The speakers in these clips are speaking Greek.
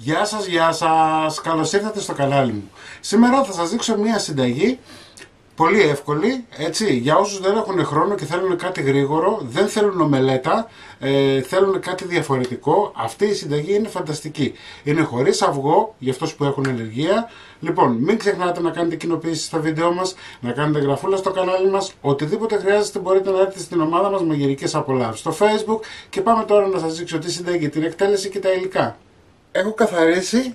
Γεια σας, καλώς ήρθατε στο κανάλι μου. Σήμερα θα σας δείξω μια συνταγή πολύ εύκολη, έτσι, για όσους δεν έχουν χρόνο και θέλουν κάτι γρήγορο, δεν θέλουν ομελέτα, θέλουν κάτι διαφορετικό. Αυτή η συνταγή είναι φανταστική. Είναι χωρίς αυγό, για αυτούς που έχουν αλλεργία. Λοιπόν, μην ξεχνάτε να κάνετε κοινοποίηση στα βίντεο μας, να κάνετε γραφούλα στο κανάλι μας. Οτιδήποτε χρειάζεται μπορείτε να έρθετε στην ομάδα μας Μαγειρικές Απολαύσεις στο Facebook. Και πάμε τώρα να σας δείξω τη συνταγή, την εκτέλεση και τα υλικά. Έχω καθαρίσει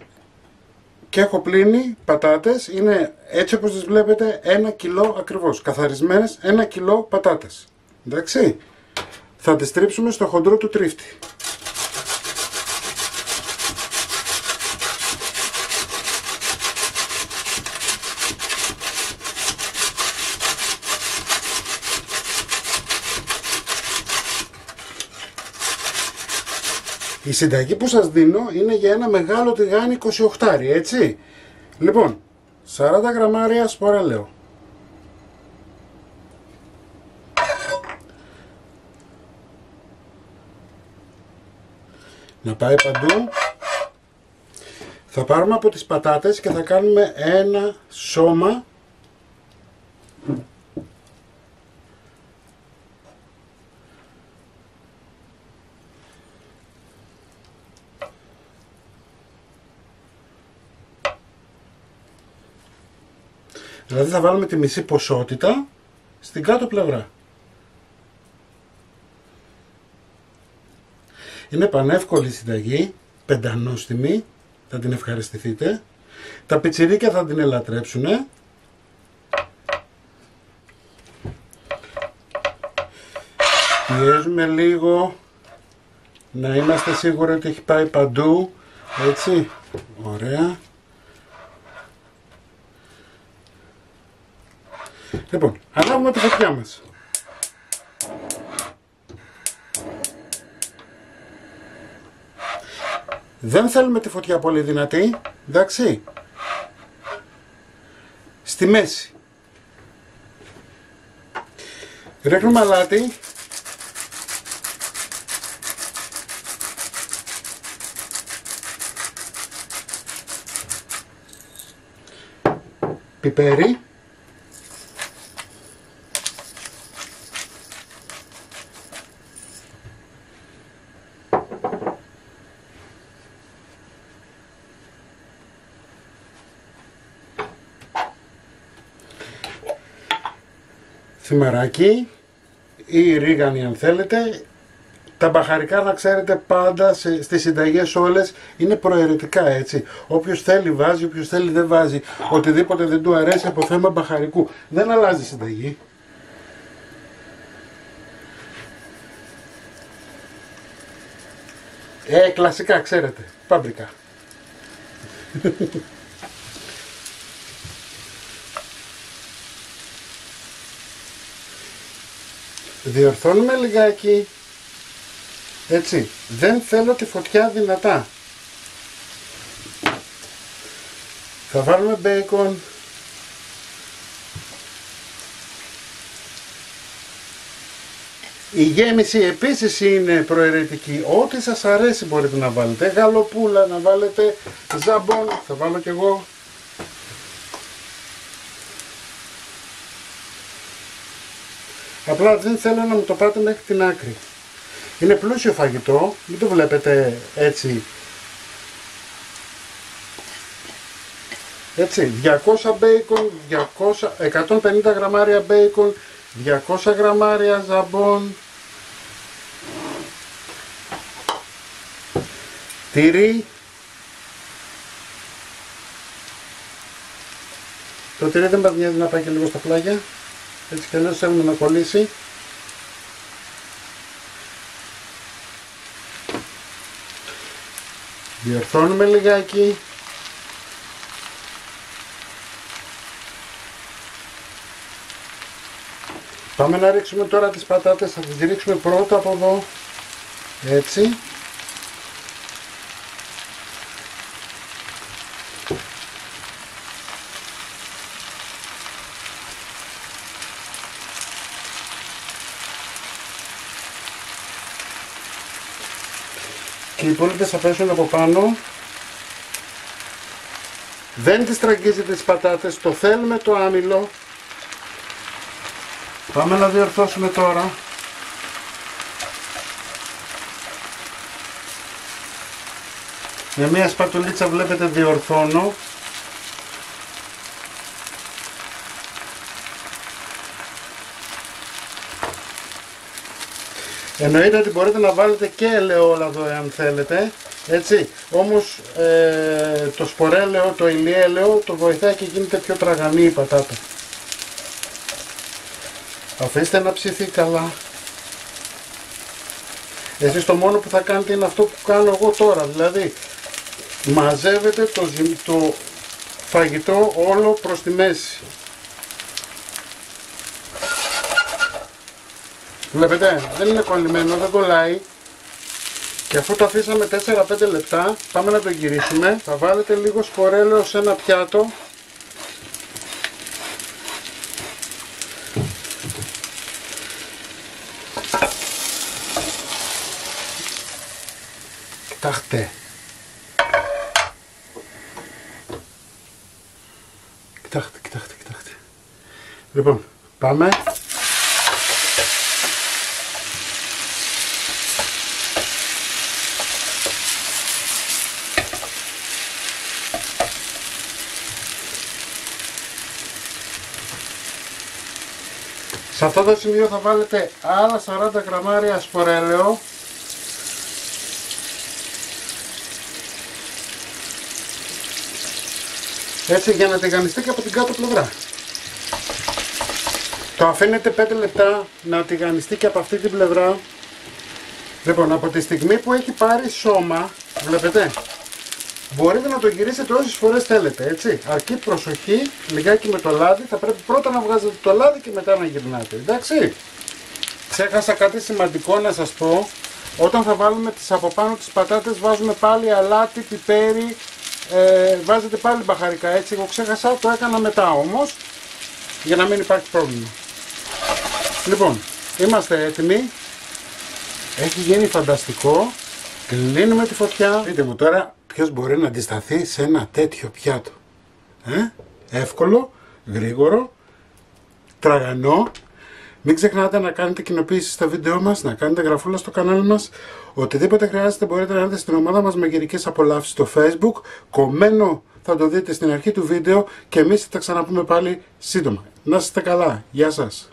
και έχω πλύνει πατάτες, είναι έτσι όπως τις βλέπετε 1 κιλό ακριβώς, καθαρισμένες 1 κιλό πατάτες, εντάξει. Θα τις τρίψουμε στο χοντρό του τρίφτη. Η συνταγή που σας δίνω είναι για ένα μεγάλο τηγάνι 28, έτσι. Λοιπόν, 40 γραμμάρια σπορέλαιο. Να πάει παντού. Θα πάρουμε από τις πατάτες και θα κάνουμε ένα σώμα . Δηλαδή θα βάλουμε τη μισή ποσότητα στην κάτω πλευρά. Είναι πανεύκολη συνταγή, πεντανόστιμη, θα την ευχαριστηθείτε. Τα πιτσιρίκια θα την ελατρέψουνε. Πιέζουμε λίγο, να είμαστε σίγουροι ότι έχει πάει παντού, έτσι, ωραία. Λοιπόν, ανάβουμε τη φωτιά μας. Δεν θέλουμε τη φωτιά πολύ δυνατή, εντάξει. Στη μέση. Ρίχνουμε αλάτι. Πιπέρι. Θυμαράκι ή ρίγανη αν θέλετε. Τα μπαχαρικά να ξέρετε πάντα στις συνταγές όλες είναι προαιρετικά, έτσι. Όποιος θέλει βάζει, όποιος θέλει δεν βάζει. Οτιδήποτε δεν του αρέσει από θέμα μπαχαρικού. Δεν αλλάζει η συνταγή. Κλασικά ξέρετε, πάμπρικα. Διορθώνουμε λιγάκι, έτσι, δεν θέλω τη φωτιά δυνατά. Θα βάλουμε μπέικον. Η γέμιση επίσης είναι προαιρετική, ό,τι σας αρέσει μπορείτε να βάλετε, γαλοπούλα, να βάλετε ζαμπόν, θα βάλω κι εγώ. Απλά δεν θέλω να μου το πάτε μέχρι την άκρη. Είναι πλούσιο φαγητό, μην το βλέπετε έτσι. Έτσι, 200 μπέικον, 150 γραμμάρια μπέικον, 200 γραμμάρια ζαμπόν, τυρί. Το τυρί δεν μας νοιάζει να πάει και λίγο στα πλάγια. Έτσι και αλλιώς θέλουμε να κολλήσει. Διορθώνουμε λιγάκι. Πάμε να ρίξουμε τώρα τις πατάτες, θα τις ρίξουμε πρώτα από εδώ. Έτσι. και οι υπόλοιπες θα πέσουν από πάνω. Δεν τις τραγγίζετε τις πατάτες, το θέλουμε το άμυλο. Πάμε να διορθώσουμε τώρα. Με μία σπατουλίτσα βλέπετε διορθώνω. Εννοείται ότι μπορείτε να βάλετε και ελαιόλαδο εάν θέλετε, έτσι, όμως το σπορέλαιο, το ηλιέλαιο το βοηθάει και γίνεται πιο τραγανή η πατάτα. Αφήστε να ψηθεί καλά. Εσείς το μόνο που θα κάνετε είναι αυτό που κάνω εγώ τώρα, δηλαδή μαζεύετε το φαγητό όλο προς τη μέση. Βλέπετε, δεν είναι κολλημένο, δεν κολλάει. Και αφού το αφήσαμε 4-5 λεπτά, πάμε να το γυρίσουμε. Θα βάλετε λίγο σπορέλαιο σε ένα πιάτο. Κοιτάξτε. Κοιτάξτε. Λοιπόν, πάμε. Σε αυτό το σημείο θα βάλετε άλλα 40 γραμμάρια σπορέλαιο. Έτσι, για να τηγανιστεί και από την κάτω πλευρά. Το αφήνετε 5 λεπτά να τηγανιστεί και από αυτή την πλευρά. Λοιπόν, από τη στιγμή που έχει πάρει σώμα, βλέπετε, μπορείτε να το γυρίσετε όσες φορές θέλετε, έτσι. Αρκεί προσοχή, λιγάκι με το λάδι, θα πρέπει πρώτα να βγάζετε το λάδι και μετά να γυρνάτε, εντάξει. Ξέχασα κάτι σημαντικό να σας πω. Όταν θα βάλουμε από πάνω τις πατάτες βάζουμε πάλι αλάτι, πιπέρι, βάζετε πάλι μπαχαρικά, έτσι. Εγώ ξέχασα, το έκανα μετά όμως, για να μην υπάρχει πρόβλημα. Λοιπόν, είμαστε έτοιμοι. Έχει γίνει φανταστικό. Κλείνουμε τη φωτιά. Πείτε μου τώρα, ποιος μπορεί να αντισταθεί σε ένα τέτοιο πιάτο. Εύκολο, γρήγορο, τραγανό. Μην ξεχνάτε να κάνετε κοινοποίηση στα βίντεό μας, να κάνετε γραφούλα στο κανάλι μας. Οτιδήποτε χρειάζεται μπορείτε να έρθετε στην ομάδα μας μαγειρικές απολαύσεις στο Facebook. Κομμένο θα το δείτε στην αρχή του βίντεο και εμείς θα τα ξαναπούμε πάλι σύντομα. Να είστε καλά. Γεια σας.